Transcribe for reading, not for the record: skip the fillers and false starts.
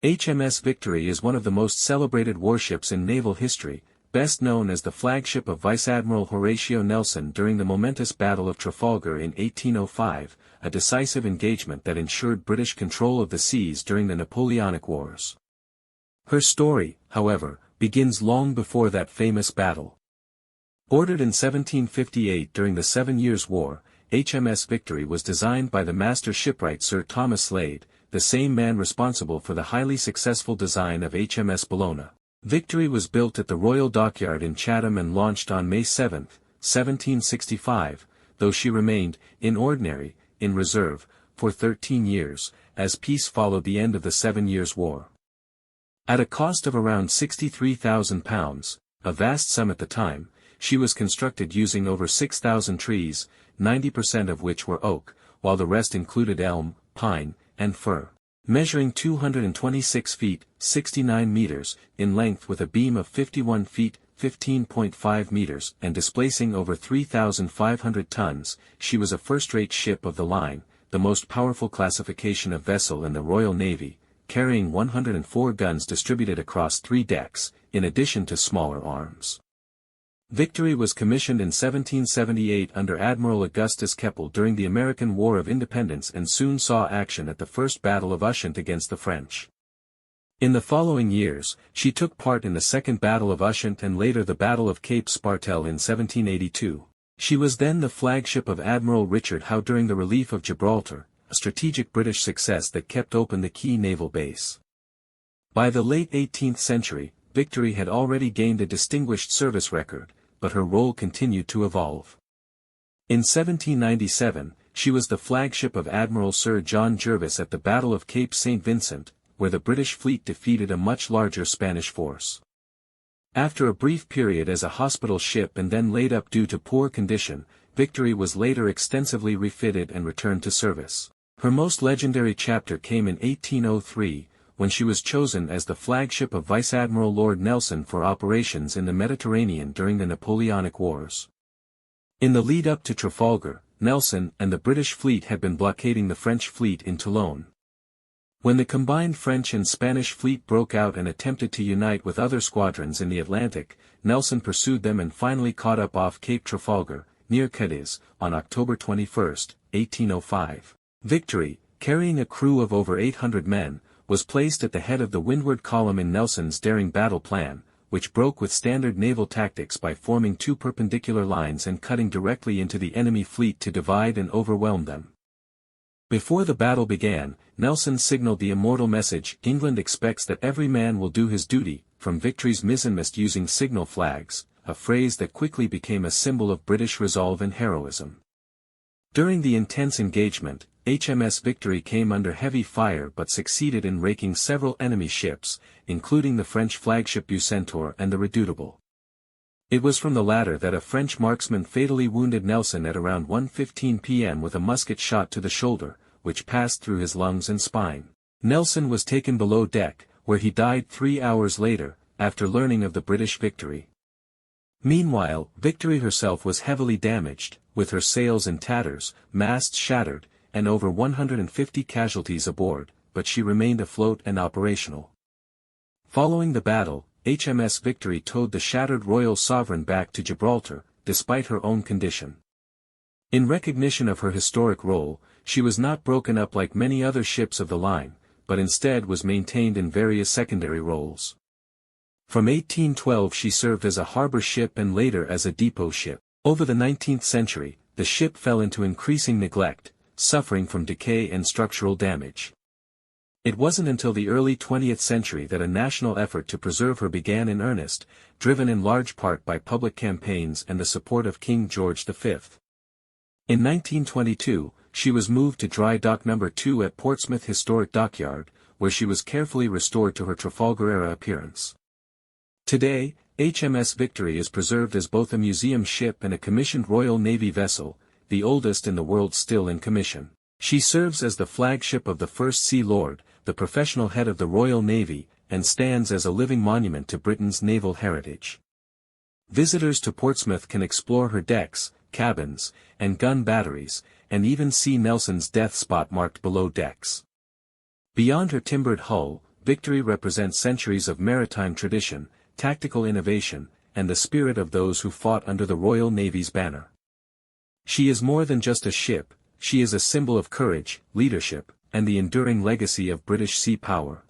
HMS Victory is one of the most celebrated warships in naval history, best known as the flagship of Vice-Admiral Horatio Nelson during the momentous Battle of Trafalgar in 1805, a decisive engagement that ensured British control of the seas during the Napoleonic Wars. Her story, however, begins long before that famous battle. Ordered in 1758 during the 7 Years' War, HMS Victory was designed by the master shipwright Sir Thomas Slade, the same man responsible for the highly successful design of HMS Bellona. Victory was built at the Royal Dockyard in Chatham and launched on May 7, 1765, though she remained, in reserve, for 13 years, as peace followed the end of the 7 Years' War. At a cost of around £63,000, a vast sum at the time, she was constructed using over 6,000 trees, 90% of which were oak, while the rest included elm, pine, and fir. Measuring 226 feet, 69 meters, in length with a beam of 51 feet, 15.5 meters, and displacing over 3,500 tons, she was a first-rate ship of the line, the most powerful classification of vessel in the Royal Navy, carrying 104 guns distributed across 3 decks, in addition to smaller arms. Victory was commissioned in 1778 under Admiral Augustus Keppel during the American War of Independence and soon saw action at the First Battle of Ushant against the French. In the following years, she took part in the Second Battle of Ushant and later the Battle of Cape Spartel in 1782. She was then the flagship of Admiral Richard Howe during the relief of Gibraltar, a strategic British success that kept open the key naval base. By the late 18th century, Victory had already gained a distinguished service record, but her role continued to evolve. In 1797, she was the flagship of Admiral Sir John Jervis at the Battle of Cape St. Vincent, where the British fleet defeated a much larger Spanish force. After a brief period as a hospital ship and then laid up due to poor condition, Victory was later extensively refitted and returned to service. Her most legendary chapter came in 1803, when she was chosen as the flagship of Vice-Admiral Lord Nelson for operations in the Mediterranean during the Napoleonic Wars. In the lead-up to Trafalgar, Nelson and the British fleet had been blockading the French fleet in Toulon. When the combined French and Spanish fleet broke out and attempted to unite with other squadrons in the Atlantic, Nelson pursued them and finally caught up off Cape Trafalgar, near Cadiz, on October 21, 1805. Victory, carrying a crew of over 800 men, was placed at the head of the windward column in Nelson's daring battle plan, which broke with standard naval tactics by forming 2 perpendicular lines and cutting directly into the enemy fleet to divide and overwhelm them. Before the battle began, Nelson signaled the immortal message, "England expects that every man will do his duty," from Victory's mizzenmast using signal flags, a phrase that quickly became a symbol of British resolve and heroism. During the intense engagement, HMS Victory came under heavy fire but succeeded in raking several enemy ships, including the French flagship Bucentaure and the Redoutable. It was from the latter that a French marksman fatally wounded Nelson at around 1:15 p.m. with a musket shot to the shoulder, which passed through his lungs and spine. Nelson was taken below deck, where he died 3 hours later, after learning of the British victory. Meanwhile, Victory herself was heavily damaged, with her sails in tatters, masts shattered, and over 150 casualties aboard, but she remained afloat and operational. Following the battle, HMS Victory towed the shattered Royal Sovereign back to Gibraltar, despite her own condition. In recognition of her historic role, she was not broken up like many other ships of the line, but instead was maintained in various secondary roles. From 1812 she served as a harbor ship and later as a depot ship. Over the 19th century, the ship fell into increasing neglect, suffering from decay and structural damage. It wasn't until the early 20th century that a national effort to preserve her began in earnest, driven in large part by public campaigns and the support of King George V. In 1922, she was moved to Dry Dock No. 2 at Portsmouth Historic Dockyard, where she was carefully restored to her Trafalgar-era appearance. Today, HMS Victory is preserved as both a museum ship and a commissioned Royal Navy vessel, the oldest in the world still in commission. She serves as the flagship of the First Sea Lord, the professional head of the Royal Navy, and stands as a living monument to Britain's naval heritage. Visitors to Portsmouth can explore her decks, cabins, and gun batteries, and even see Nelson's death spot marked below decks. Beyond her timbered hull, Victory represents centuries of maritime tradition, tactical innovation, and the spirit of those who fought under the Royal Navy's banner. She is more than just a ship, she is a symbol of courage, leadership, and the enduring legacy of British sea power.